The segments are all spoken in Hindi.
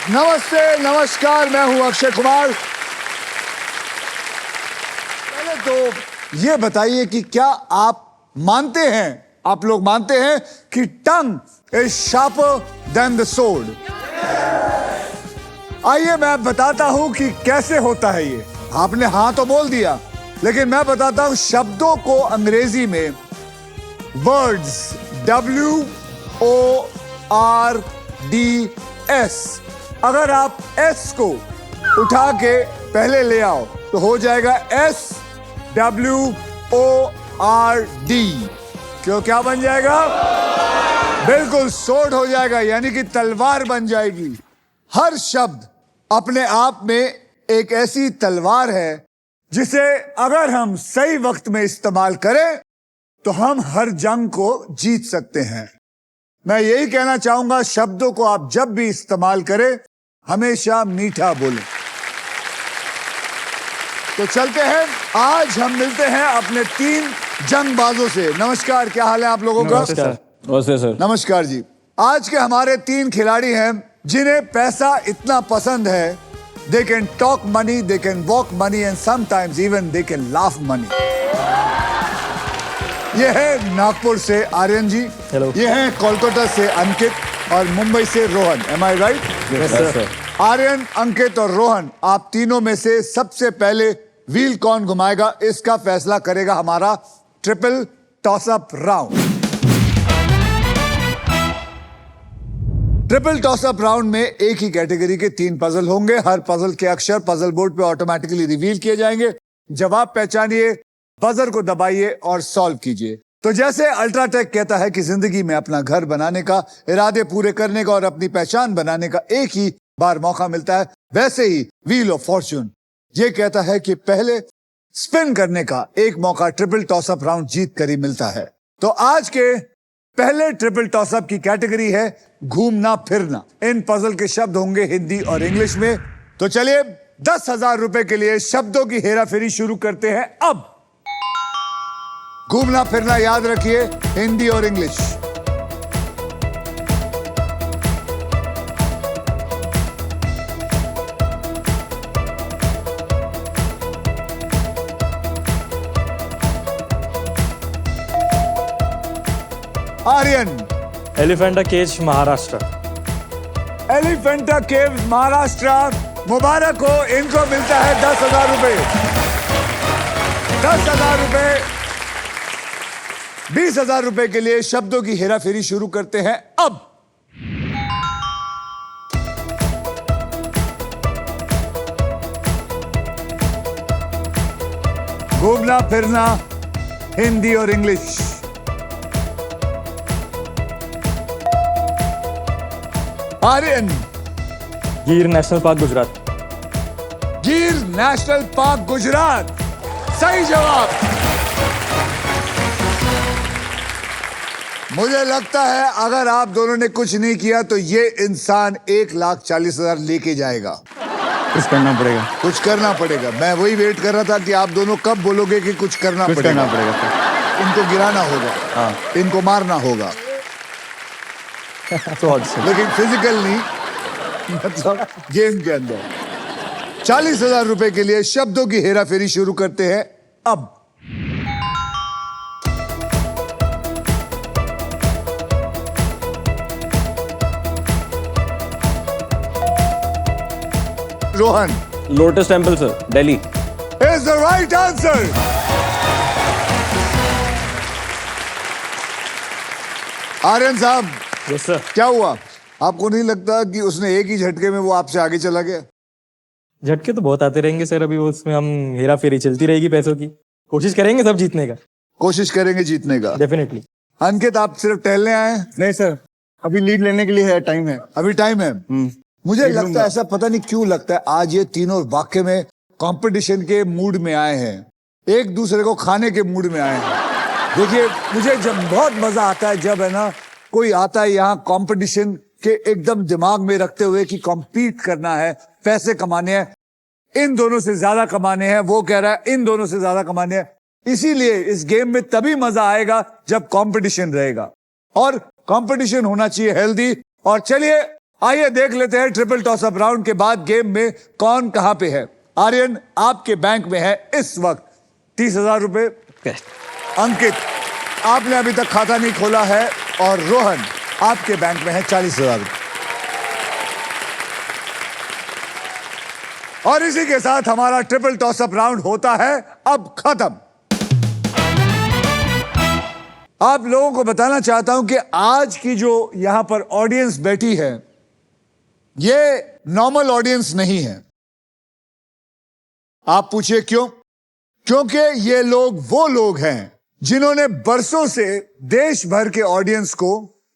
नमस्ते, नमस्कार, मैं हूं अक्षय कुमार। पहले तो ये बताइए कि क्या आप लोग मानते हैं कि tongue is sharper than the sword? आइए मैं बताता हूं कि कैसे होता है ये। आपने हाँ तो बोल दिया, लेकिन मैं बताता हूं शब्दों को अंग्रेजी में वर्ड्स WORDS, अगर आप S को उठा के पहले ले आओ तो हो जाएगा SWORD। क्यों, क्या बन जाएगा? बिल्कुल सोर्ड हो जाएगा, यानी कि तलवार बन जाएगी। हर शब्द अपने आप में एक ऐसी तलवार है जिसे अगर हम सही वक्त में इस्तेमाल करें तो हम हर जंग को जीत सकते हैं। मैं यही कहना चाहूंगा, शब्दों को आप जब भी इस्तेमाल करें हमेशा मीठा बोलें। तो चलते हैं, आज हम मिलते हैं अपने 3 जंगबाजों से। नमस्कार, क्या हाल है आप लोगों का? नमस्ते सर। नमस्कार जी। आज के हमारे 3 खिलाड़ी हैं जिन्हें पैसा इतना पसंद है, they can talk money, they can walk money and sometimes even they can laugh money. ये है नागपुर से आर्यन जी, हेलो। ये है कोलकाता से अंकित और मुंबई से Rohan. Am I right? Yes sir. Aryan, Ankit और रोहन, आप तीनों में से सबसे पहले व्हील कौन घुमाएगा इसका फैसला करेगा हमारा triple toss-up round. Triple toss-up round में एक ही कैटेगरी के 3 पजल होंगे। हर पजल के अक्षर पजल बोर्ड पे ऑटोमेटिकली रिवील किए जाएंगे। जवाब पहचानिए, बजर को दबाइए और सॉल्व कीजिए। तो जैसे अल्ट्राटेक कहता है कि जिंदगी में अपना घर बनाने का, इरादे पूरे करने का और अपनी पहचान बनाने का एक ही बार मौका मिलता है, वैसे ही व्हील ऑफ फॉर्च्यून ये कहता है कि पहले स्पिन करने का एक मौका ट्रिपल टॉसअप राउंड जीत कर ही मिलता है। तो आज के पहले ट्रिपल टॉसअप की कैटेगरी है घूमना फिरना। इन पजल के शब्द होंगे हिंदी और इंग्लिश में। तो चलिए 10,000 रुपए के लिए शब्दों की हेराफेरी शुरू करते हैं। अब घूमना फिरना याद रखिए, हिंदी और इंग्लिश। आर्यन। एलिफेंटा केज महाराष्ट्र। एलिफेंटा केव महाराष्ट्र। मुबारक हो, इनको मिलता है 10,000 रुपए। 10,000 रुपए। 20,000 रुपए के लिए शब्दों की हेराफेरी शुरू करते हैं अब। घूमना फिरना, हिंदी और इंग्लिश। आर्यन। गिर नेशनल पार्क गुजरात। गिर नेशनल पार्क गुजरात, सही जवाब। मुझे लगता है अगर आप दोनों ने कुछ नहीं किया तो ये इंसान 1,40,000 लेके जाएगा। कुछ करना पड़ेगा। कुछ करना पड़ेगा। मैं वही वेट कर रहा था कि आप दोनों कब बोलोगे कि कुछ करना पड़ेगा। इनको गिराना होगा, हाँ। इनको मारना होगा, लेकिन फिजिकल नहीं, मतलब गेम के अंदर। 40,000 रुपए के लिए शब्दों की हेराफेरी शुरू करते हैं अब। Rohan. Lotus Temple sir, Delhi. Is the right answer. Aryan साहब, यस सर। क्या हुआ? आपको नहीं लगता कि उसने एक ही झटके में वो आपसे आगे चला गया? झटके तो बहुत आते रहेंगे सर, अभी वो उसमें हम हेरा फेरी चलती रहेगी पैसों की। कोशिश करेंगे सब जीतने का। कोशिश करेंगे जीतने का। डेफिनेटली। अंकित, आप सिर्फ टहलने आए हैं? नहीं सर, अभी लीड लेने के लिए है, टाइम है। अभी टाइम है। मुझे लगता है, ऐसा पता नहीं क्यों लगता है, आज ये तीनों वाकई में कंपटीशन के मूड में आए हैं, एक दूसरे को खाने के मूड में आए हैं। देखिए, मुझे जब बहुत मजा आता है जब है ना कोई आता है यहाँ कंपटीशन के एकदम दिमाग में रखते हुए कि कॉम्पीट करना है, पैसे कमाने हैं, इन दोनों से ज्यादा कमाने हैं, वो कह रहा है इन दोनों से ज्यादा कमाने हैं। इसीलिए इस गेम में तभी मजा आएगा जब कंपटीशन रहेगा, और कंपटीशन होना चाहिए हेल्दी। और चलिए आइए देख लेते हैं ट्रिपल टॉस अप राउंड के बाद गेम में कौन कहां पे है। आर्यन आपके बैंक में है इस वक्त 30,000 रुपए। अंकित आपने अभी तक खाता नहीं खोला है और रोहन आपके बैंक में है 40,000 रुपए। और इसी के साथ हमारा ट्रिपल टॉस अप राउंड होता है अब खत्म। आप लोगों को बताना चाहता हूं कि आज की जो यहां पर ऑडियंस बैठी है ये नॉर्मल ऑडियंस नहीं है। आप पूछिए क्यों? क्योंकि ये लोग वो लोग हैं जिन्होंने बरसों से देश भर के ऑडियंस को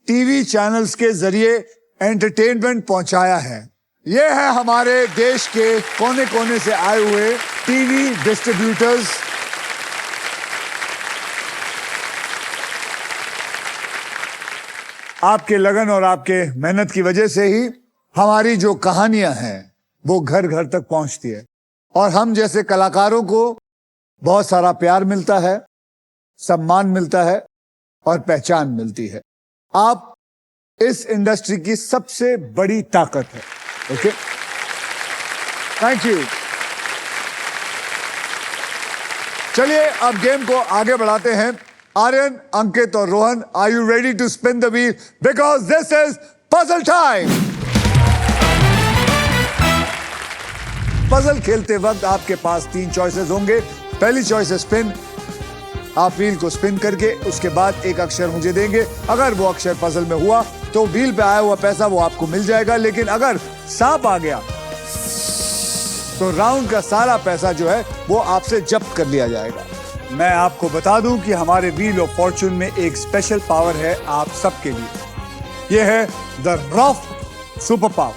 टीवी चैनल्स के जरिए एंटरटेनमेंट पहुंचाया है। ये है हमारे देश के कोने कोने से आए हुए टीवी डिस्ट्रीब्यूटर्स। आपके लगन और आपके मेहनत की वजह से ही हमारी जो कहानियां हैं वो घर घर तक पहुंचती है और हम जैसे कलाकारों को बहुत सारा प्यार मिलता है, सम्मान मिलता है और पहचान मिलती है। आप इस इंडस्ट्री की सबसे बड़ी ताकत है। Okay, thank you. चलिए अब गेम को आगे बढ़ाते हैं। आर्यन, अंकित और Rohan, are you ready to spin the wheel? Because this is puzzle time. Puzzle खेलते वक्त आपके पास 3 चॉइसेस होंगे। पहली चॉइस है स्पिन। आप व्हील को स्पिन करके उसके बाद एक अक्षर मुझे देंगे। अगर वो अक्षर पजल में हुआ तो व्हील पे आया हुआ पैसा वो आपको मिल जाएगा, लेकिन अगर सांप आ गया तो राउंड का सारा पैसा जो है वो आपसे जब्त कर लिया जाएगा। मैं आपको बता दूं कि हमारे व्हील ऑफ फॉर्चून में एक स्पेशल पावर है आप सबके लिए। यह है द रॉफ सुपर पावर।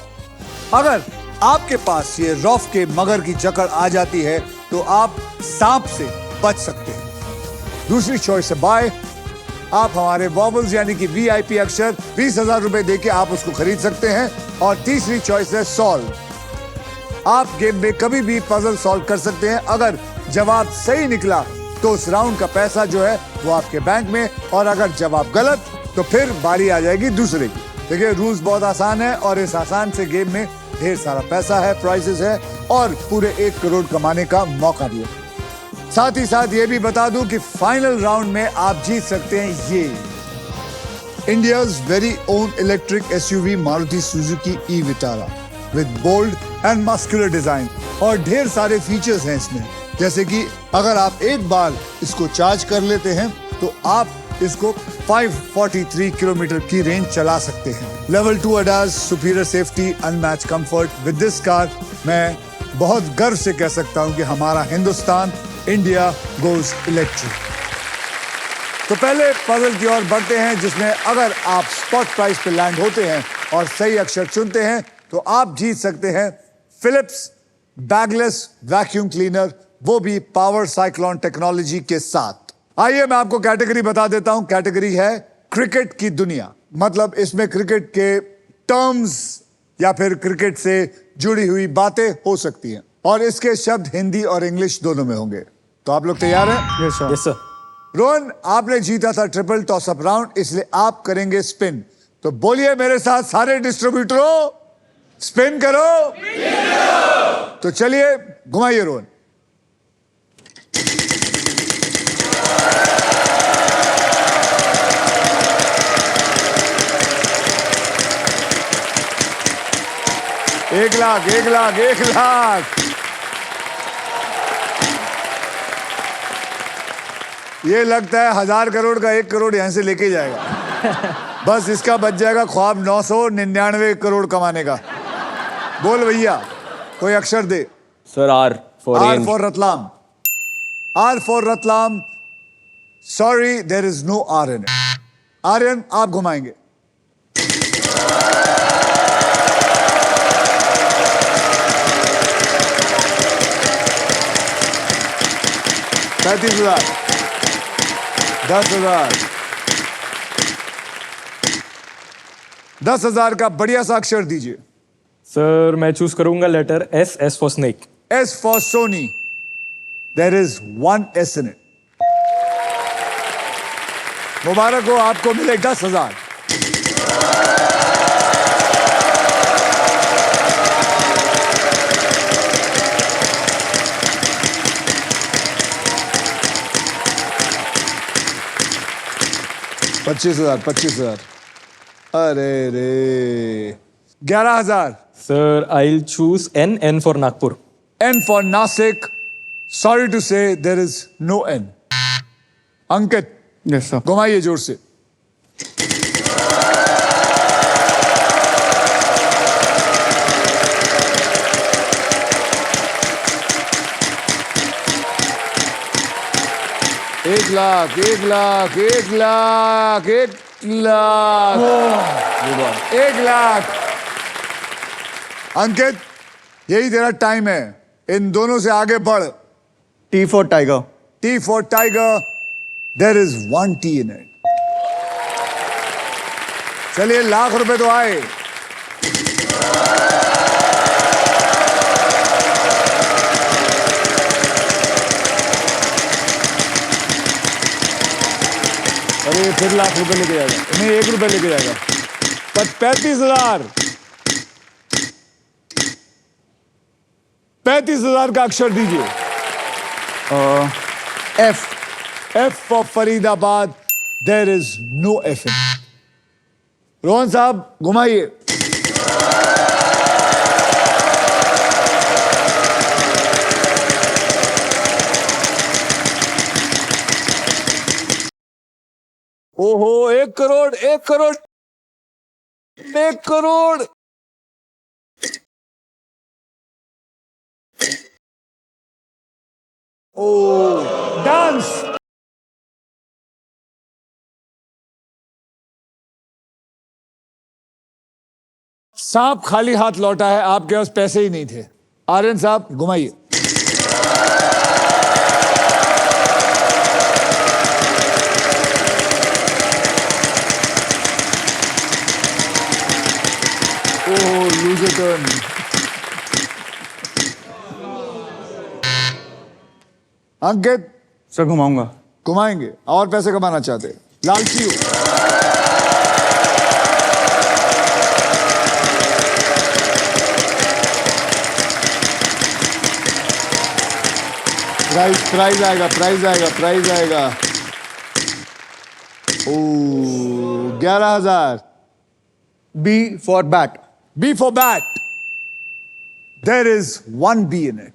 अगर आपके पास ये रॉफ के मगर की जकड़ आ जाती है तो आप सांप से बच सकते हैं। दूसरी चॉइस है बाय। आप हमारे वॉबल्स यानी कि वीआईपी अक्षर 20,000 रुपए देके आप उसको खरीद सकते हैं। और तीसरी चॉइस है सॉल्व। आप गेम में कभी भी पजल सॉल्व कर सकते हैं। अगर जवाब सही निकला तो उस राउंड का पैसा जो है वो आपके बैंक में, और अगर जवाब गलत तो फिर बारी आ जाएगी दूसरे की। देखिए रूल्स बहुत आसान है और इस आसान से गेम में ढेर सारा पैसा है, प्राइजेस है और पूरे 1 करोड़ कमाने का मौका भी है। साथ ही साथ ये भी बता दूं कि फाइनल राउंड में आप जीत सकते हैं ये India's very own electric SUV Maruti Suzuki e Vitara with bold and muscular design और ढेर सारे फीचर्स हैं इसमें। जैसे कि अगर आप एक बार इसको चार्ज कर लेते हैं तो आप इसको 543 किलोमीटर की रेंज चला सकते हैं। Level 2 ADAS, superior safety, unmatch comfort. With this car मैं बहुत गर्व से कह सकता हूं कि हमारा हिंदुस्तान, इंडिया गोज इलेक्ट्रिक। तो पहले पजल की ओर बढ़ते हैं जिसमें अगर आप स्पॉट प्राइस पे लैंड होते हैं और सही अक्षर चुनते हैं तो आप जीत सकते हैं फिलिप्स बैगलेस वैक्यूम क्लीनर, वो भी पावर साइक्लोन टेक्नोलॉजी के साथ। आइए मैं आपको कैटेगरी बता देता हूं। कैटेगरी है क्रिकेट की दुनिया, मतलब इसमें क्रिकेट के टर्म्स या फिर क्रिकेट से जुड़ी हुई बातें हो सकती हैं और इसके शब्द हिंदी और इंग्लिश दोनों में होंगे। तो आप लोग तैयार हैं? Yes sir. Yes sir. Rohan, आपने जीता था ट्रिपल टॉस अप राउंड, इसलिए आप करेंगे स्पिन। तो बोलिए मेरे साथ सारे डिस्ट्रीब्यूटरों, स्पिन करो। तो चलिए घुमाइए रोहन। एक लाख, 1 लाख, 1 लाख। ये लगता है 1000 करोड़ का 1 करोड़ यहां से लेके जाएगा। बस इसका बच जाएगा ख्वाब 999 करोड़ कमाने का। बोल भैया, कोई अक्षर दे। Sir R for Ratlam. R for Ratlam. Sorry, there is no R in it. Aryan, आप घुमाएंगे। $35,000, 10,000, 10,000 का बढ़िया सा अक्षर दीजिए। सर मैं चूज करूंगा letter S, S for snake. S for Sony. There is 1 S in it. मुबारक हो, आपको मिले 10,000। 25,000 25,000 अरे रे 11,000 Sir, I'll choose N for Nagpur. N for Nasik. Sorry to say there is no N. Ankit yes sir घुमाइए जोर से। एक लाख 1,00,000 अंकित यही तेरा टाइम है, इन दोनों से आगे बढ़। T for tiger T for tiger. There is one T in it. चलिए लाख रुपए तो आए। अरे ये फिर लाख रुपए लेके जाएगा, नहीं 1 रुपए लेके जाएगा। पर 35,000 35,000 का अक्षर दीजिए। F F for Faridabad. There is no F in it. Rohan साहब घुमाइए। ओहो 1 करोड़ 1 करोड़ 1 करोड़। ओ डांस। सांप खाली हाथ लौटा है, आपके पास पैसे ही नहीं थे। आर्यन साहब घुमाइए। ओह लूजर टर्न। अंकित सर घुमाऊंगा घुमाएंगे और पैसे कमाना चाहते, लालची हो। प्राइज आएगा प्राइज आएगा प्राइज आएगा। ओ 11,000। B for bat B for bat. There is one B in it.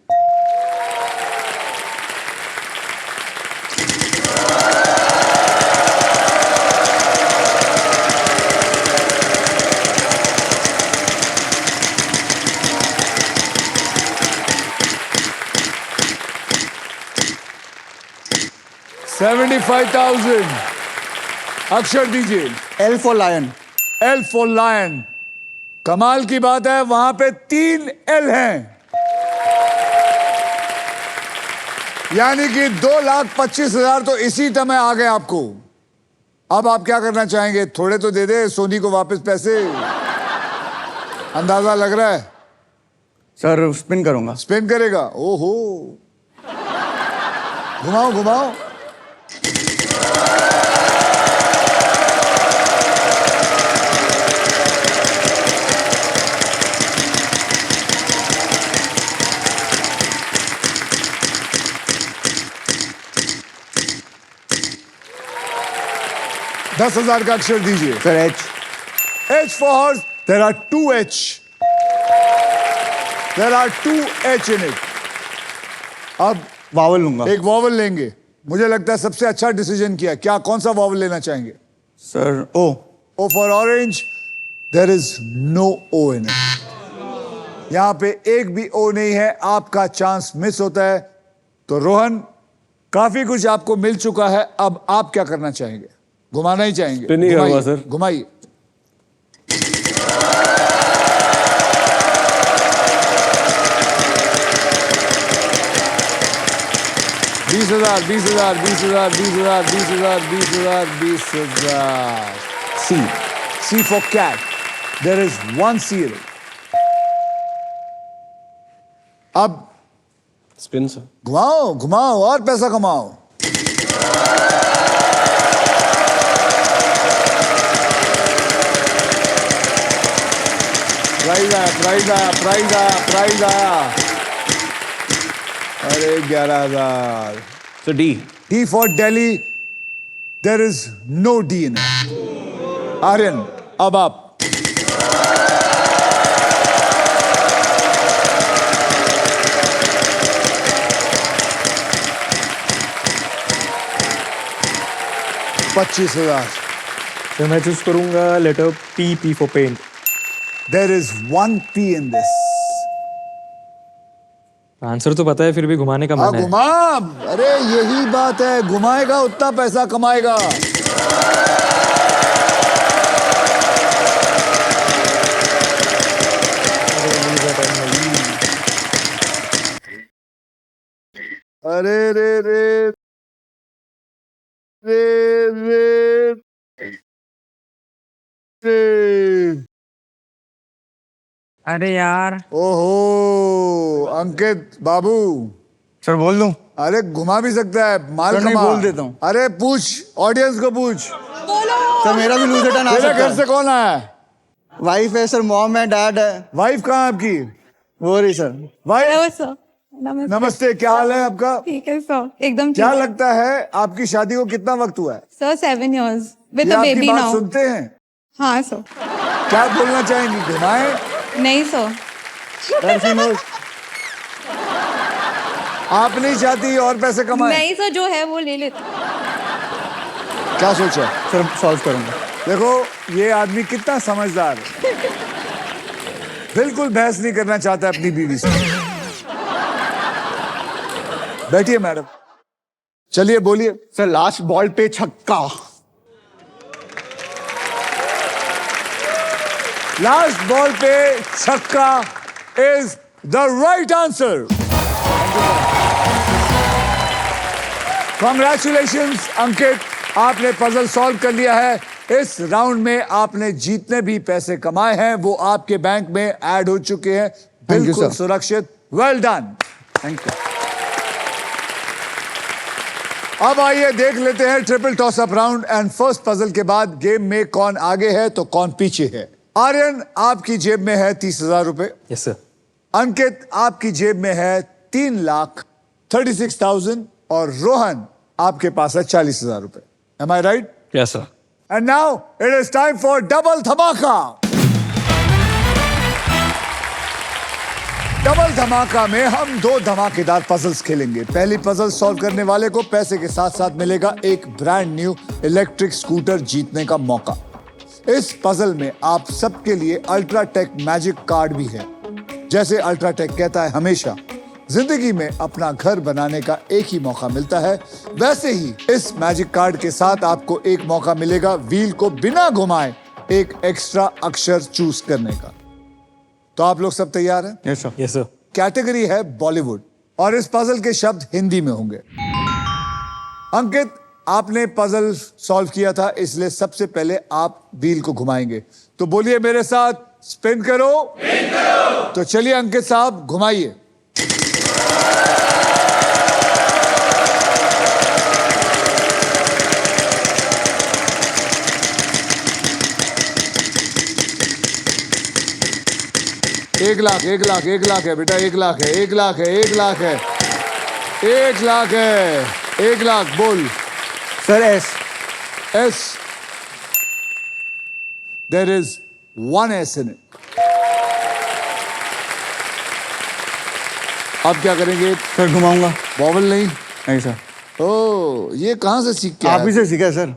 $75,000 अक्षर दीजिए। L for lion L for lion. कमाल की बात है वहां पे 3 L हैं, यानी कि 2,25,000 तो इसी समय आ गए आपको। अब आप क्या करना चाहेंगे? थोड़े तो दे दे सोनी को वापस पैसे, अंदाजा लग रहा है। सर स्पिन करूंगा स्पिन करेगा? ओहो घुमाओ घुमाओ। $10,000 का अक्षर दीजिए। Sir H H for horse. There are 2 H. There are 2 H in it. अब वावल लूंगा एक वॉवल लेंगे। मुझे लगता है सबसे अच्छा डिसीजन किया। क्या कौन सा वॉवल लेना चाहेंगे? Sir O O for orange. There is no O in it. यहां पे एक भी O नहीं है, आपका चांस मिस होता है। तो रोहन काफी कुछ आपको मिल चुका है, अब आप क्या करना चाहेंगे? घुमाना ही चाहेंगे? स्पिन ही करूंगा सर। घुमाइए। $20,000 $20,000 $20,000 $20,000 $20,000 $20,000 C C for cat. There is one C in it. अब स्पिन सर। घुमाओ घुमाओ और पैसा कमाओ। प्राइज आया प्राइज आया प्राइज आया प्राइज आया। अरे 11,000। Sir D. D for Delhi. There is no D in it. Aryan, अब आप। $25,000। सर मैं चूज करूंगा letter P for paint. There is 1 P in this. Answer तो पता है फिर भी घुमाने का हाँ मन है। घुमा, अरे यही बात है, घुमाएगा उतना पैसा कमाएगा। अरे रे रे रे रे रे। अरे यार। ओहो अंकित बाबू, सर बोल दूं? अरे घुमा भी सकता है, माल सर, नहीं, कमा। बोल देता हूँ। अरे पूछ, ऑडियंस को पूछ। सर मेरा भी लूज रिटर्न आ तेरे सकता घर से है। कौन आया है? वाइफ है सर, मॉम है, डैड है। वाइफ कहाँ है आपकी? वो रही सर। Wife, hello sir. नमस्ते। नमस्ते, क्या हाल है आपका? ठीक है सर, एकदम क्या ठीक। लगता है आपकी शादी को कितना वक्त हुआ है? सर 7 years विद ये अ आपकी बेबी बात नाउ। सुनते हैं? हाँ सर। क्या बोलना चाहेंगी, घुमाएं? नहीं सर। आप नहीं चाहती और पैसे कमाएं? नहीं सर, जो है वो ले लेते। क्या सोचा? सर सॉल्व करूंगा। देखो ये आदमी कितना समझदार है, बिल्कुल बहस नहीं करना चाहता अपनी बीवी से। बैठिए मैडम, चलिए बोलिए। सर लास्ट बॉल पे छक्का। लास्ट बॉल पे छक्का is the right answer. Congratulations Ankit, आपने पजल सॉल्व कर लिया है। इस राउंड में आपने जितने भी पैसे कमाए हैं वो आपके बैंक में ऐड हो चुके हैं, Thank you, बिल्कुल sir. सुरक्षित। Well done. Thank you. अब आइए देख लेते हैं triple toss up round and first puzzle के बाद गेम में कौन आगे है तो कौन पीछे है। आर्यन, आपकी जेब में है 30,000 रुपए। Yes sir. अंकित, आपकी जेब में है 3,36,000 और रोहन, आपके पास है 40,000 रुपए। Am I right? Yes sir. And now it is time for double धमाका। डबल धमाका में हम 2 धमाकेदार पजल्स खेलेंगे। पहली पजल सॉल्व करने वाले को पैसे के साथ साथ मिलेगा एक ब्रांड न्यू इलेक्ट्रिक स्कूटर जीतने का मौका। इस पजल में आप सबके लिए अल्ट्राटेक मैजिक कार्ड भी है। जैसे अल्ट्राटेक कहता है हमेशा जिंदगी में अपना घर बनाने का एक ही मौका मिलता है, वैसे ही इस मैजिक कार्ड के साथ आपको एक मौका मिलेगा व्हील को बिना घुमाए एक एक्स्ट्रा अक्षर चूज करने का। तो आप लोग सब तैयार हैं? Yes sir. Yes sir. Category है बॉलीवुड और इस पजल के शब्द हिंदी में होंगे। अंकित, आपने पजल सॉल्व किया था, इसलिए सबसे पहले आप व्हील को घुमाएंगे। तो बोलिए मेरे साथ, स्पिन करो। तो चलिए अंकित साहब घुमाइए। एक लाख है बेटा, 1 लाख है, 1 लाख है, 1 लाख है, 1 लाख है, 1 लाख बोल। Sir S. S, there is 1 S in it। अब क्या करेंगे? सर घुमाऊंगा। बॉबल नहीं? नहीं सर। ओ, ये कहां से सीख के आप ही आया? से सीखा है सर।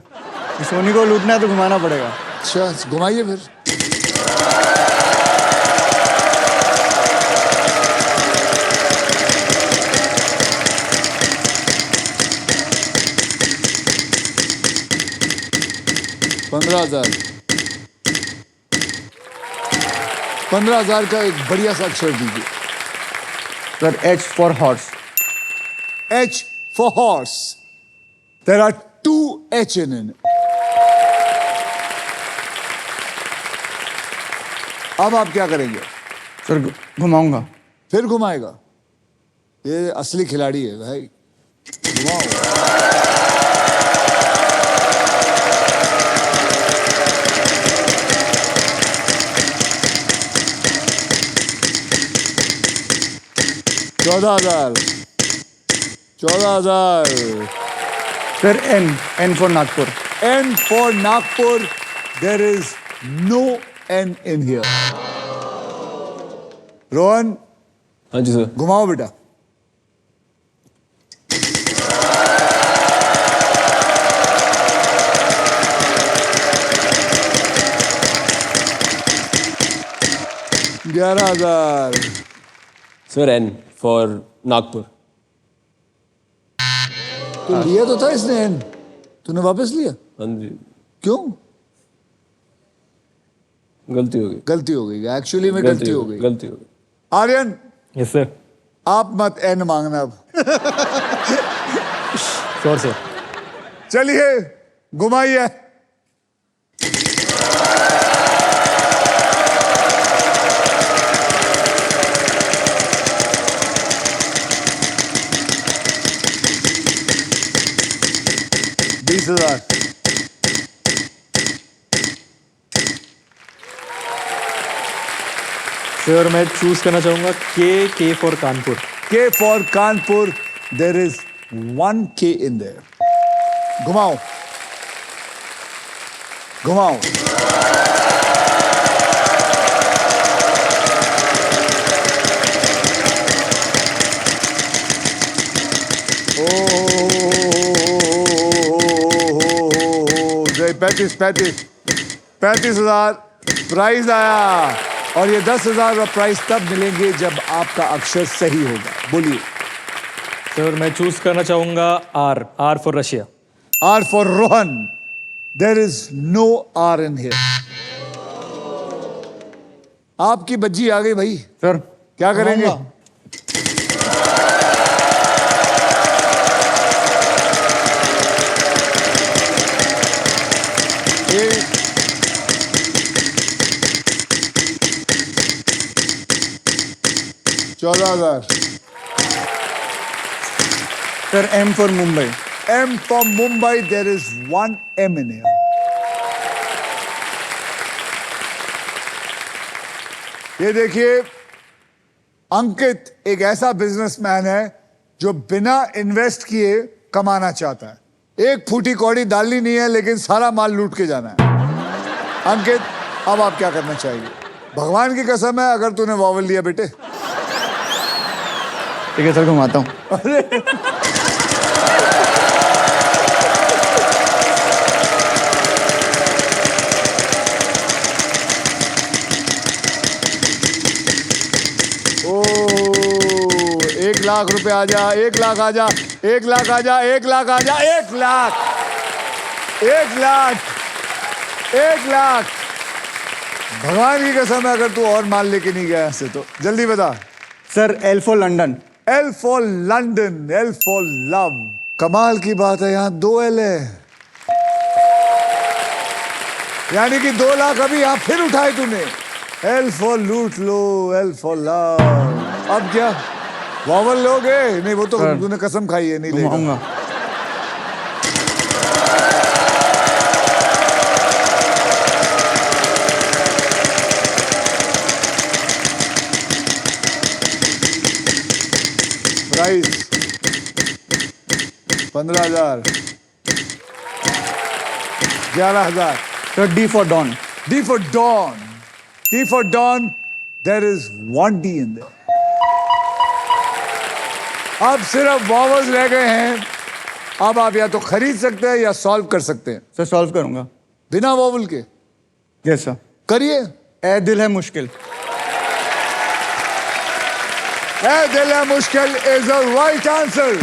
सोनी को लूटना है तो घुमाना पड़ेगा। अच्छा, घुमाइए फिर। $15,000 $15,000 का एक बढ़िया सा अक्षर दीजिए। Sir H for horse. H for horse. There are 2 H in it. अब आप क्या करेंगे? सर घुमाऊंगा। फिर घुमाएगा? ये असली खिलाड़ी है भाई, घुमाओ। $14,000 $14,000 sir N for Nagpur. N for Nagpur. There is no N in here. Rohan, हाँ जी सर. घुमाओ बेटा. $11,000. Sir N for Nagpur. तो लिया तो था इसने N. तूने वापस लिया? हाँ जी. क्यों? गलती हो गई. गलती हो गई. एक्चुअली में गलती हो गई. गलती हो गई. Aryan, yes sir. आप मत N मांगना अब. Sure sir. चलिए घुमाइए. $20,000. सर मैं चूज करना चाहूंगा K for Kanpur. K for Kanpur. There is one K in there. घुमाओ. घुमाओ. जय 35,000 प्राइज आया. और ये 10,000 का प्राइस तब मिलेंगे जब आपका अक्षर सही होगा. बोलिए. सर मैं चूज करना चाहूंगा R for Russia. R for Rohan. There is no R in here. आपकी बज्जी आ गई भाई. सर क्या करेंगे? घुमाऊंगा. एक, $14,000. Sir M for Mumbai. M for Mumbai. There is one M in here. ये देखिए, अंकित एक ऐसा बिजनेसमैन है जो बिना इन्वेस्ट किए कमाना चाहता है. एक फूटी कौड़ी डालनी नहीं है, लेकिन सारा माल लूट के जाना है. अंकित, अब आप क्या करना चाहिए? भगवान की कसम है, अगर तूने वॉवल लिया बेटे. ठीक है सर, घुमाता हूँ. ओ, 1,00,000 रुपए आ जा. 1,00,000 आ जा. 1,00,000 आ जा. 1,00,000 आ जा. 1,00,000. 1,00,000. 1,00,000. भगवान की कसम है, अगर तू और माल लेके नहीं गया ऐसे तो जल्दी बता. Sir L for London. L for London. L for love. कमाल की बात है, यहाँ 2 L है. यानी कि 2 लाख अभी यहाँ फिर उठाए तूने. L for लूट लो. L for love. अब क्या वॉवल लोगे? नहीं, वो तो सर, तूने कसम खाई है, नहीं लेगा. घुमाऊंगा. Prize 15,000. 11,000. Sir D for don. D for Dawn. D for Dawn. There is one D in there. अब सिर्फ वॉवल्स रह गए हैं. अब आप या तो खरीद सकते हैं या सॉल्व कर सकते हैं सर सॉल्व करूंगा. बिना वॉवल के. Yes sir. करिए. ए दिल है मुश्किल. ए दिल है मुश्किल इज द राइट आंसर.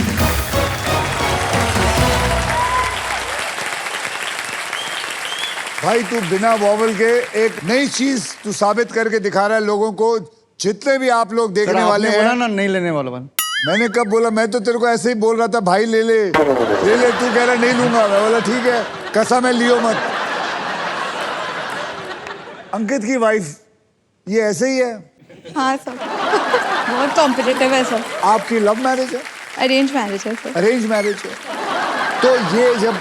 भाई तू बिना वॉवल के एक नई चीज तू साबित करके दिखा रहा है लोगों को. जितने भी आप लोग सर देखने वाले आपने बोला हैं. ना नहीं लेने वाला बन. मैंने कब बोला? मैं तो तेरे को ऐसे ही बोल रहा था, भाई ले ले ले ले. तू कह रहा नहीं लूंगा. मैं बोला ठीक है, कसम है, लियो मत. अंकित की वाइफ ये ऐसे ही है. हाँ सर. बहुत कॉम्पिटिटिव है सर. आपकी लव मैरिज है? अरेंज मैरिज है सर. अरेंज मैरिज है. तो ये जब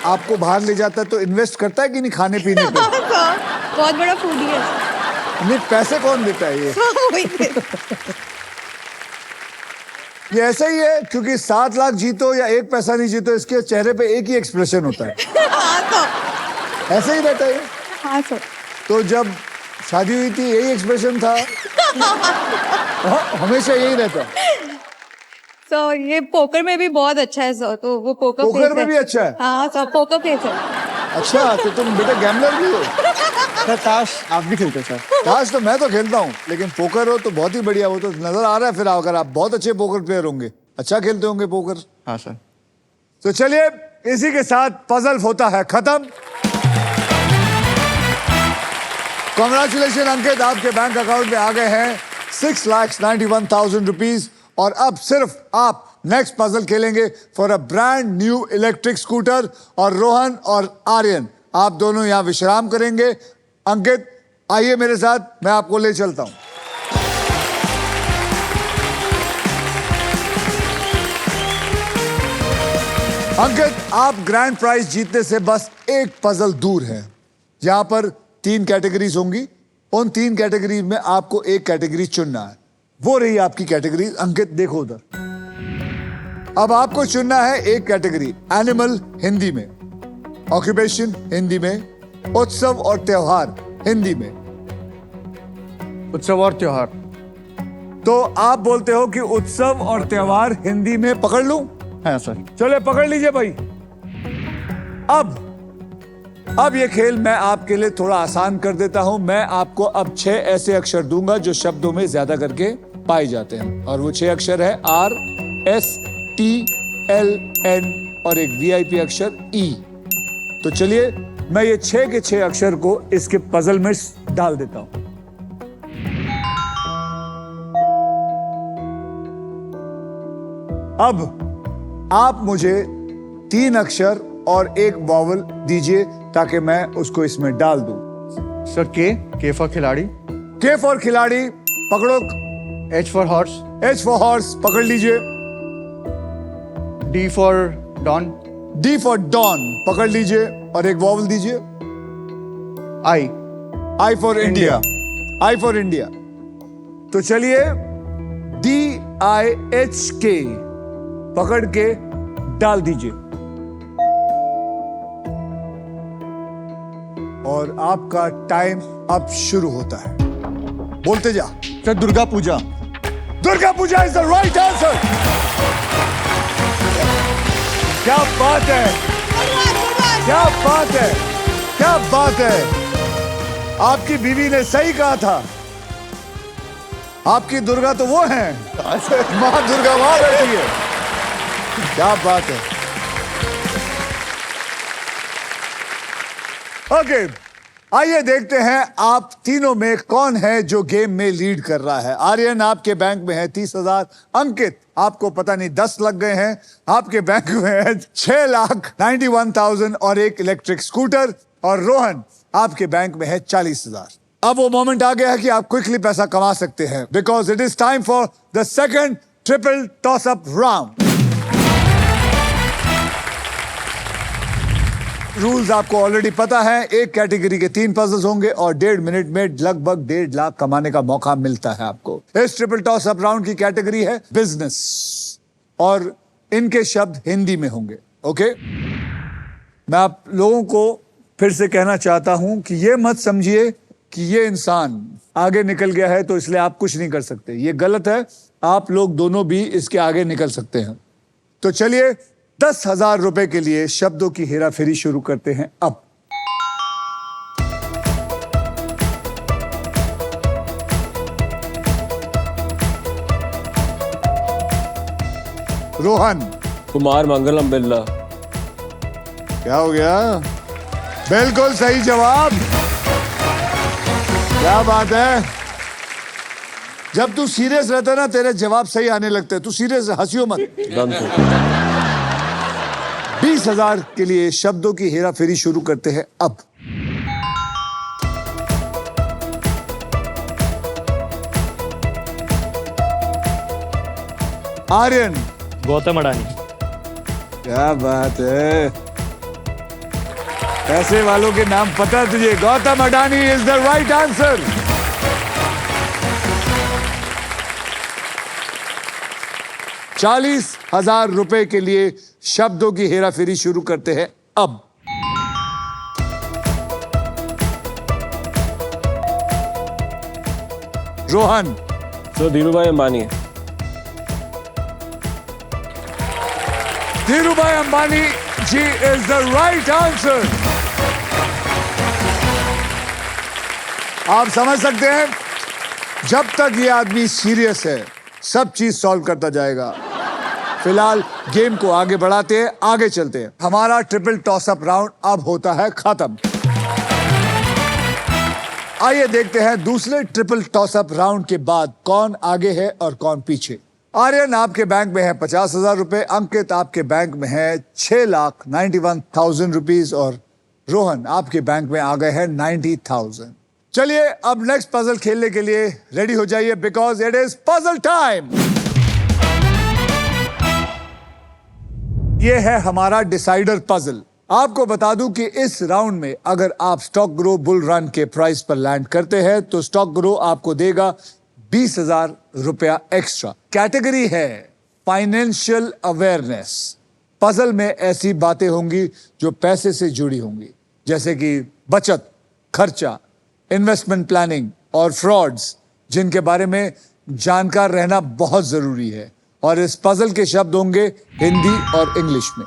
आपको बाहर ले जाता है तो इन्वेस्ट करता है कि नहीं खाने पीने पे? हाँ सर, बहुत बड़ा फूडी है सर. नहीं, पैसे कौन देता है ये? हाँ, वही ये ऐसा ही है, क्योंकि 7 लाख जीतो या 1 पैसा नहीं जीतो, इसके चेहरे पे एक ही एक्सप्रेशन होता है, हाँ तो ऐसा ही रहता है। हाँ सर तो जब शादी हुई थी यही एक्सप्रेशन था। हमेशा यही रहता है। सर ये पोकर में भी बहुत अच्छा है सर, तो वो पोकर पोकर फेस में है। भी अच्छा है? हाँ सर पोकर फेस है। अच्छा, तो तुम बेटा गैम्बलर भी हो? सर ताश आप भी खेलते हैं सर? ताश तो मैं तो खेलता हूँ, लेकिन पोकर हो तो बहुत ही बढ़िया। वो तो नजर आ रहा है। फिर अगर आप बहुत अच्छे पोकर प्लेयर होंगे, अच्छा खेलते होंगे पोकर। हाँ सर। तो चलिए, इसी के साथ पजल होता है खत्म। कॉन्ग्रेचुलेशन अंकित, आपके बैंक अकाउंट में आ गए हैं 6,91,000 रुपीज। और अब सिर्फ आप नेक्स्ट पजल खेलेंगे for a brand new electric scooter. और रोहन और आर्यन, आप दोनों यहां विश्राम करेंगे। अंकित आइए मेरे साथ, मैं आपको ले चलता हूं। अंकित, आप ग्रैंड प्राइज जीतने से बस एक पजल दूर हैं। यहां पर 3 कैटेगरीज होंगी। उन 3 कैटेगरीज में आपको एक कैटेगरी चुनना है। वो रही आपकी कैटेगरी। अंकित देखो उधर, अब आपको चुनना है एक कैटेगरी। एनिमल हिंदी में, ऑक्यूपेशन हिंदी में, उत्सव और त्योहार हिंदी में। उत्सव और त्योहार। तो आप बोलते हो कि उत्सव और त्योहार हिंदी में पकड़ लूं? हाँ सर। चले पकड़ लीजिए भाई। अब ये खेल मैं आपके लिए थोड़ा आसान कर देता हूं। मैं आपको अब 6 ऐसे अक्षर दूंगा जो शब्दों में ज्यादा करके पाए जाते हैं। और वो 6 अक्षर है RSTLN और एक VIP अक्षर E। तो चलिए, मैं ये 6 के 6 अक्षर को इसके पजल में डाल देता हूं। अब आप मुझे 3 अक्षर और एक वॉवल दीजिए ताकि मैं उसको इसमें डाल दूं। सर के फॉर खिलाड़ी। K फॉर खिलाड़ी पकड़ो। H for horse. H for horse पकड़ लीजिए। D for don. D for don पकड़ लीजिए और एक वॉवल दीजिए। I for India. I for India. तो चलिए, DIHK पकड़ के डाल दीजिए। और आपका टाइम अब शुरू होता है। बोलते जा। Sir Durga Puja. Durga Puja is the right answer. क्या बात है, क्या बात है, क्या बात है। आपकी बीवी ने सही कहा था। आपकी दुर्गा तो वो है, मां दुर्गा वहां बैठी है। क्या बात है। ओके, आइए देखते हैं आप तीनों में कौन है जो गेम में लीड कर रहा है। आर्यन, आपके बैंक में है 30,000। अंकित, आपको पता नहीं 10 लग गए हैं। आपके बैंक में है 6,91,000 और एक इलेक्ट्रिक स्कूटर। और रोहन, आपके बैंक में है 40,000। अब वो मोमेंट आ गया है कि आप क्विकली पैसा कमा सकते हैं, because it is time for the second triple toss up round. Rules आपको ऑलरेडी पता है। एक कैटेगरी के 3 पजल्स होंगे और 1.5 मिनट में लगभग 1.5 लाख कमाने का मौका मिलता है आपको। इस ट्रिपल टॉस अप राउंड की कैटेगरी है बिजनेस और इनके शब्द हिंदी में होंगे। ओके, मैं आप लोगों को फिर से कहना चाहता हूं कि ये मत समझिए कि ये इंसान आगे निकल गया है तो इसलिए आप कुछ नहीं कर सकते। ये गलत है। आप लोग दोनों भी इसके आगे निकल सकते हैं। तो चलिए, 10,000 रुपए के लिए शब्दों की हेराफेरी शुरू करते हैं अब। रोहन, कुमार मंगलम बिरला। क्या हो गया? बिल्कुल सही जवाब। क्या बात है। जब तू सीरियस रहता है ना, तेरे जवाब सही आने लगते हैं। तू सीरियस, हंसियो मत। Done sir. 20,000 के लिए शब्दों की हेराफेरी शुरू करते हैं अब। आर्यन, गौतम अडानी। क्या बात है। पैसे वालों के नाम पता है तुझे। Gautam Adani is the right answer. 40,000 रुपए के लिए शब्दों की हेराफेरी शुरू करते हैं अब। Rohan, sir Dhirubhai Ambani. Dhirubhai Ambani ji is the right answer. आप समझ सकते हैं, जब तक ये आदमी सीरियस है सब चीज सॉल्व करता जाएगा। फिलहाल गेम को आगे बढ़ाते हैं, आगे चलते हैं। हमारा ट्रिपल टॉस अप राउंड अब होता है खत्म। आइए देखते हैं दूसरे ट्रिपल टॉस अप राउंड के बाद कौन आगे है और कौन पीछे। आर्यन आपके बैंक में है 50,000 रुपए, अंकित आपके बैंक में है 6,91,000 रुपीज और रोहन आपके बैंक में आ गए हैं 90,000। चलिए अब नेक्स्ट पजल खेलने के लिए रेडी हो जाइए, because it is puzzle time. ये है हमारा डिसाइडर पजल। आपको बता दूं कि इस राउंड में अगर आप स्टॉक ग्रो बुल रन के प्राइस पर लैंड करते हैं तो स्टॉक ग्रो आपको देगा 20,000 रुपया एक्स्ट्रा। कैटेगरी है फाइनेंशियल अवेयरनेस। पजल में ऐसी बातें होंगी जो पैसे से जुड़ी होंगी, जैसे कि बचत, खर्चा, इन्वेस्टमेंट प्लानिंग और फ्रॉड्स, जिनके बारे में जानकार रहना बहुत जरूरी है। और इस पजल के शब्द होंगे हिंदी और इंग्लिश में।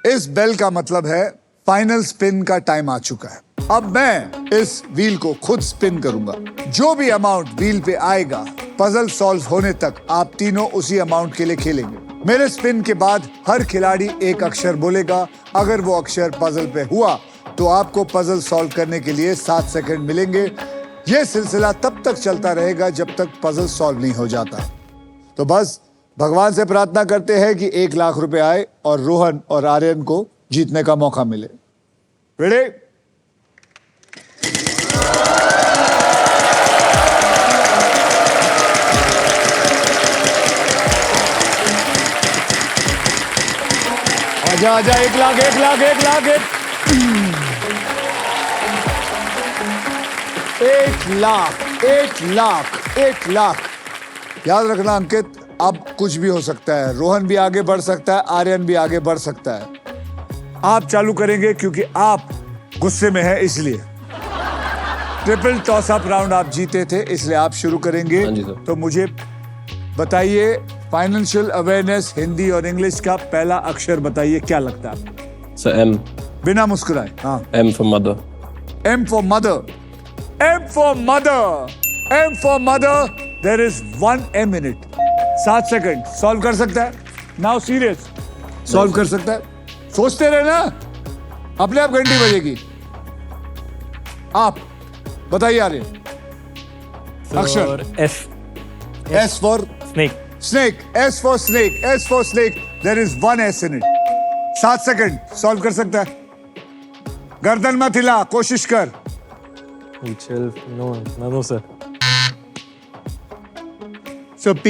इस बेल का मतलब है फाइनल स्पिन का टाइम आ चुका है। अब मैं इस व्हील को खुद स्पिन करूंगा। जो भी अमाउंट व्हील पे आएगा, पजल सॉल्व होने तक आप तीनों उसी अमाउंट के लिए खेलेंगे। मेरे स्पिन के बाद हर खिलाड़ी एक अक्षर बोलेगा। अगर वो अक्षर पजल पे हुआ तो आपको पजल सॉल्व करने के लिए 7 सेकंड मिलेंगे। यह सिलसिला तब तक चलता रहेगा जब तक पजल सॉल्व नहीं हो जाता। तो बस भगवान से प्रार्थना करते हैं कि 1 लाख रुपए आए और रोहन और आर्यन को जीतने का मौका मिले। रेडी? आजा आजा, 1 लाख 1 लाख 1 लाख 1 लाख 1 लाख 1 लाख। याद रखना अंकित, अब कुछ भी हो सकता है। रोहन भी आगे बढ़ सकता है, आर्यन भी आगे बढ़ सकता है। आप चालू करेंगे क्योंकि आप गुस्से में हैं, इसलिए। ट्रिपल टॉस अप राउंड आप जीते थे, इसलिए आप शुरू करेंगे। हाँ जी सर। तो मुझे बताइए, फाइनेंशियल अवेयरनेस हिंदी और इंग्लिश का पहला अक्षर बताइए, क्या लगता है? Sir M. बिना मुस्कुराए। हाँ, M for mother. M for mother. M for mother. M for mother. There is 1 M in it. 7 second. Solve कर सकता है? Now serious. सॉल्व कर सकता है? सोचते रहे ना, अपने आप घंटी बजेगी। आप बताइए आर्यन। अक्षर। S. S for snake. snake. S for snake. S for snake. There is 1 S in it. 7 second. Solve कर सकता है? गर्दन मत हिला, कोशिश कर। No sir. So P.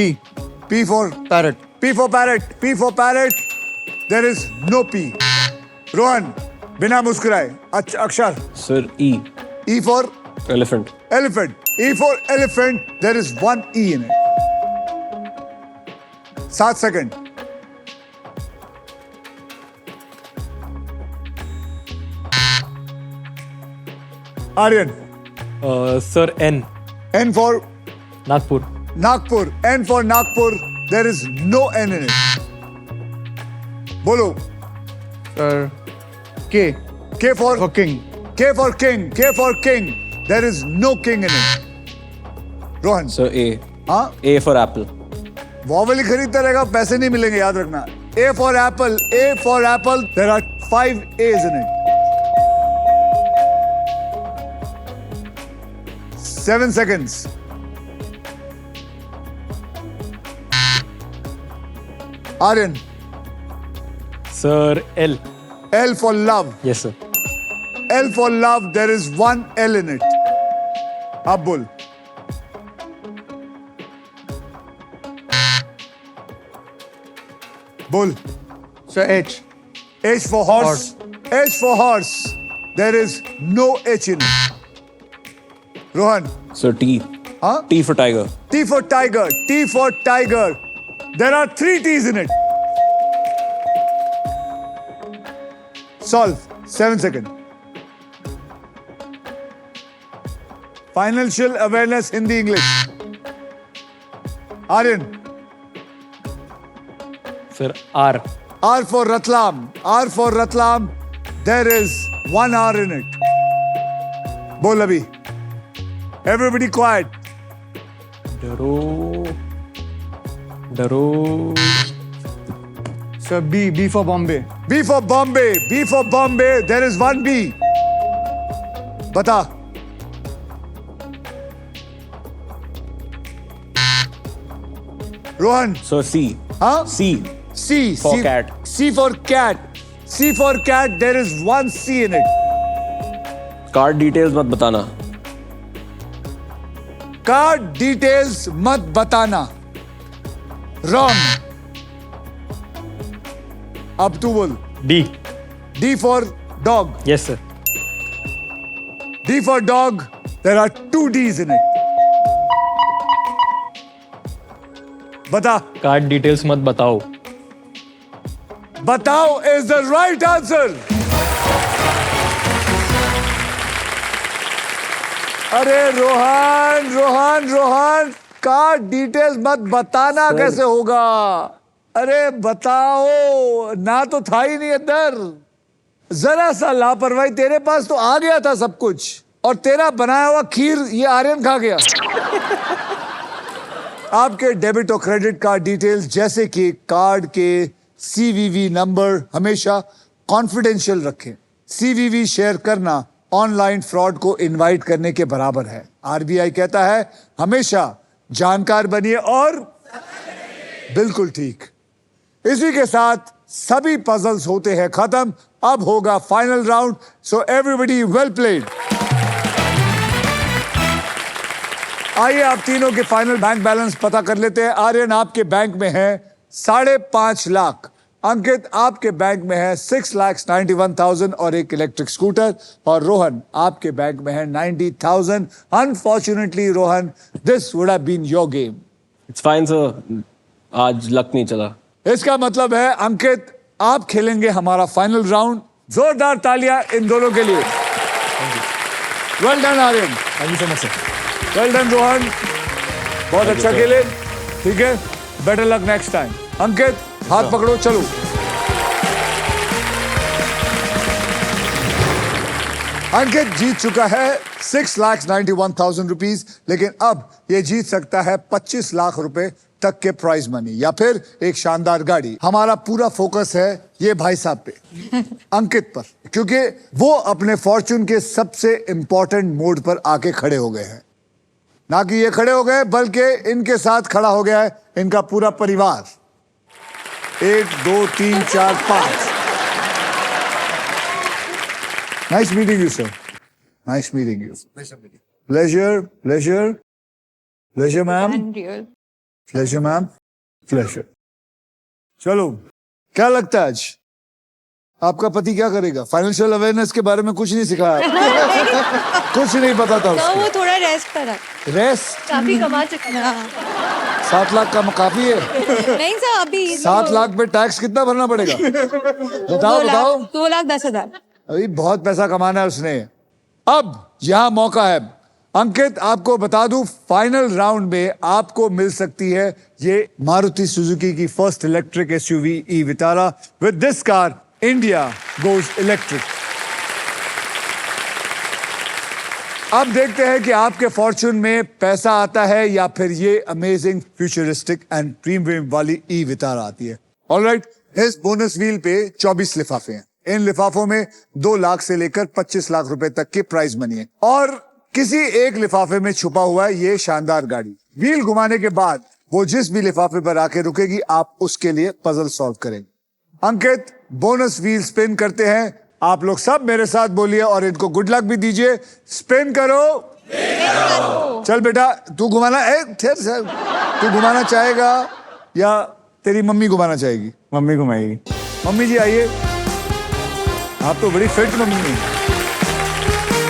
P for Parrot. P for parrot. P for parrot. There is no P. Rohan, बिना मुस्कुराए अक्षर। Sir E. E for elephant. elephant. E for elephant. There is 1 E in it. 7 second. Aryan. Sir N. N for Nagpur. Nagpur. N for Nagpur. There is no N in it. बोलो। Sir K. K for For king. K for king. K for king. There is no king in it. Rohan. Sir A. हाँ, ए फॉर एप्पल। वॉवल ही खरीदता रहेगा, पैसे नहीं मिलेंगे, याद रखना। A for apple. A for apple. There are 5 A's in it. 7 seconds. Aryan. Sir L. L for love. Yes sir. L for love. There is 1 L in it. अब बोल। बोल। Sir H. H for horse. H for horse. There is no H in it. Rohan. Sir T. Huh? T for tiger. T for tiger. T for tiger. There are 3 T's in it. Solve. 7 seconds. Financial awareness, Hindi, English. Aryan. Sir R. R for Ratlam. R for Ratlam. There is 1 R in it. Bol abhi. Everybody quiet. डरो डरो Sir, B. B for Bombay. B for Bombay. B for Bombay. There is 1 B. Bata. Rohan. So C. Huh? C. C. For C cat. C for cat. C for cat. There is 1 C in it. Card details मत बताना. Card details mat batana. Wrong. अब तू बोल. D. D for dog. Yes sir. D for dog. There are 2 D's in it. बता. कार्ड डिटेल्स मत बताओ. बताओ is the right answer. अरे रोहन रोहन रोहन कार्ड डिटेल्स मत बताना कैसे होगा. अरे बताओ ना तो था ही नहीं अंदर. जरा सा लापरवाही. तेरे पास तो आ गया था सब कुछ और तेरा बनाया हुआ खीर ये आर्यन खा गया. आपके डेबिट और क्रेडिट कार्ड डिटेल्स जैसे कि कार्ड के CVV नंबर हमेशा कॉन्फिडेंशियल रखें. CVV शेयर करना ऑनलाइन फ्रॉड को इनवाइट करने के बराबर है. RBI कहता है हमेशा जानकार बनिए और बिल्कुल ठीक. इसी के साथ सभी पजल्स होते हैं खत्म. अब होगा final round. So everybody well played. आइए आप तीनों के फाइनल बैंक बैलेंस पता कर लेते हैं. आर्यन आपके बैंक में है 5.5 लाख. अंकित आपके बैंक में है 6,91,000 और एक इलेक्ट्रिक स्कूटर. और रोहन आपके बैंक में है 90,000. Unfortunately Rohan, this would have been your game. It's fine sir. आज लक नहीं चला. इसका मतलब है अंकित आप खेलेंगे हमारा फाइनल राउंड. जोरदार तालियां इन दोनों के लिए. Well done Aryan. Thank you so much sir. Well done Rohan. बहुत अच्छा खेले. ठीक है, better luck next time. Ankit हाथ पकड़ो, चलो. अंकित जीत चुका है 6,91,000 रुपीज. लेकिन अब ये जीत सकता है 25 लाख रुपए तक के प्राइज मनी या फिर एक शानदार गाड़ी. हमारा पूरा फोकस है ये भाई साहब पे, अंकित पर, क्योंकि वो अपने फॉर्चून के सबसे इंपॉर्टेंट मोड पर आके खड़े हो गए हैं. ना कि ये खड़े हो गए बल्कि इनके साथ खड़ा हो गया है इनका पूरा परिवार. 1 2 3 4 5. Nice meeting you sir. Nice meeting you. Pleasure pleasure pleasure ma'am. Real. Pleasure ma'am. Pleasure. चलो, क्या लगता है आज आपका पति क्या करेगा? फाइनेंशियल अवेयरनेस के बारे में कुछ नहीं सिखाया. कुछ नहीं पता था तो उसको. वो थोड़ा रेस्ट करा. रेस्ट. काफी कमा चुका. 7 लाख का काफी है. नहीं सर अभी 7 लाख पे टैक्स कितना भरना पड़ेगा? बताओ बताओ. 2,10,000. अभी बहुत पैसा कमाना है उसने. अब यहां मौका है. अंकित आपको बता दूं फाइनल राउंड में आपको मिल सकती है ये मारुति सुजुकी की first electric SUV E Vitara. With this car India goes electric. अब देखते हैं कि आपके फॉर्चून में पैसा आता है या फिर ये अमेजिंग फ्यूचरिस्टिक एंड प्रीमियम वाली ई विटारा आती है. ऑलराइट, इस बोनस व्हील पे 24 लिफाफे हैं. इन लिफाफों में 2 लाख से लेकर 25 लाख रुपए तक की प्राइज मनी है और किसी एक लिफाफे में छुपा हुआ है ये शानदार गाड़ी. व्हील घुमाने के बाद वो जिस भी लिफाफे पर आके रुकेगी आप उसके लिए पजल सॉल्व करेंगे. अंकित बोनस व्हील स्पिन करते हैं. आप लोग सब मेरे साथ बोलिए और इनको गुड लक भी दीजिए. स्पिन करो. चल बेटा तू घुमाना. तू घुमाना चाहेगा या तेरी मम्मी घुमाना चाहेगी? मम्मी घुमाएगी. मम्मी जी आइए. आप तो बड़ी फिट मम्मी है.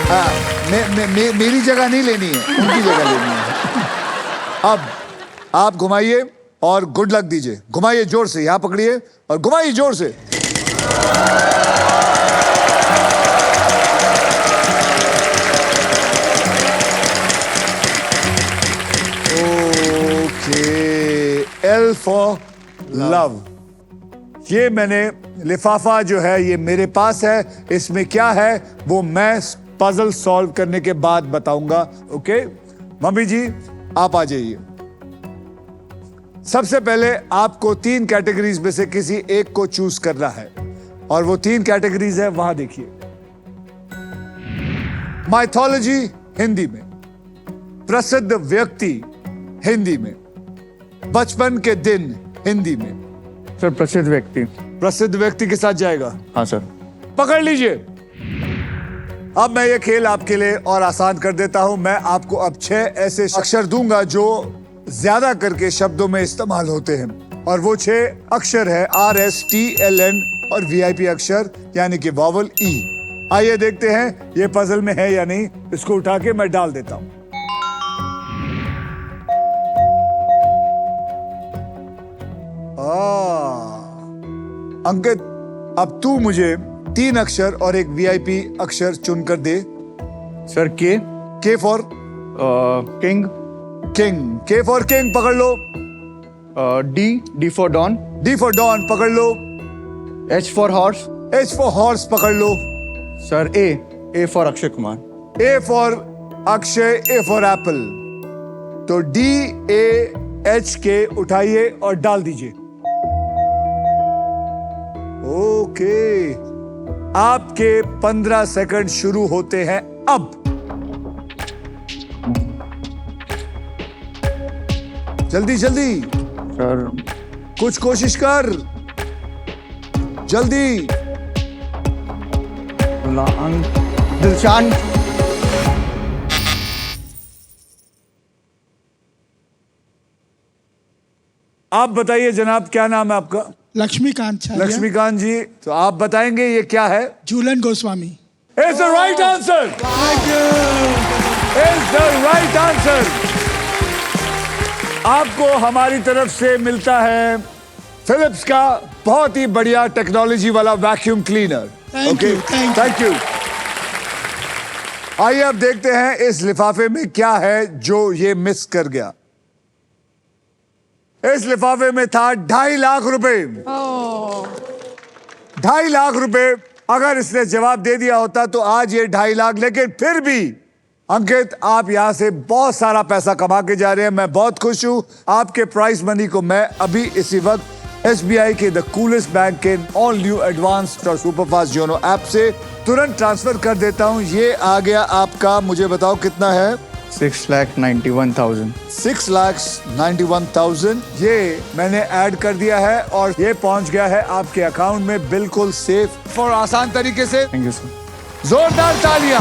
हाँ, मेरी जगह नहीं लेनी है, उनकी जगह लेनी है. अब आप घुमाइए और गुड लक दीजिए। घुमाइए जोर से, यहां पकड़िए और घुमाइए जोर से। Okay, L for love. ये मैंने लिफाफा जो है ये मेरे पास है, इसमें क्या है वो मैं पजल सॉल्व करने के बाद बताऊंगा। ओके मम्मी जी आप आ जाइए। सबसे पहले आपको 3 कैटेगरीज में से किसी एक को चूज करना है और वो 3 कैटेगरीज है, वहां देखिए। माइथोलॉजी हिंदी में, प्रसिद्ध व्यक्ति हिंदी में, बचपन के दिन हिंदी में। सर प्रसिद्ध व्यक्ति। प्रसिद्ध व्यक्ति के साथ जाएगा। हाँ सर। पकड़ लीजिए। अब मैं ये खेल आपके लिए और आसान कर देता हूं। मैं आपको अब 6 ऐसे अक्षर दूंगा जो ज्यादा करके शब्दों में इस्तेमाल होते हैं और वो 6 अक्षर है RSTLN और VIP अक्षर यानी कि वॉवल E। आइए देखते हैं ये पजल में है या नहीं। इसको उठा के मैं डाल देता हूं। अंकित अब तू मुझे 3 अक्षर और एक VIP अक्षर चुनकर दे। Sir K. K for king. King, K for king पकड़ लो। D for don. D for don पकड़ लो। H for horse. H for horse पकड़ लो। Sir A for Akshay Kumar. A for Akshay, A for apple. तो DAHK उठाइए और डाल दीजिए। ओके, आपके 15 सेकंड शुरू होते हैं अब। जल्दी जल्दी, सर कुछ कोशिश कर, जल्दी। दिलशान। आप बताइए जनाब, क्या नाम है आपका? लक्ष्मीकांत छालिया। लक्ष्मीकांत जी, तो आप बताएंगे ये क्या है? Jhulan Goswami. It's the right answer. It's the right answer. आपको हमारी तरफ से मिलता है फिलिप्स का बहुत ही बढ़िया टेक्नोलॉजी वाला vacuum cleaner. Thank you, thank you. Thank you. आइए अब देखते हैं इस लिफाफे में क्या है जो ये मिस कर गया। इस लिफाफे में था 2.5 लाख रुपए। 2.5 लाख रुपए। अगर इसने जवाब दे दिया होता तो आज ये 2.5 लाख, लेकिन फिर भी अंकित आप यहां से बहुत सारा पैसा कमा के जा रहे हैं। मैं बहुत खुश हूं। आपके प्राइस मनी को मैं अभी इसी वक्त SBI के द कूलेस्ट बैंक के ऑल न्यू एडवांस्ड और सुपरफास्ट योनो ऐप से तुरंत ट्रांसफर कर देता हूं। ये आ गया आपका, मुझे बताओ कितना है? 6,91,000। 6,91,000 ये मैंने ऐड कर दिया है और ये पहुंच गया है आपके अकाउंट में बिल्कुल सेफ और आसान तरीके से। Thank you sir. जोरदार तालियां।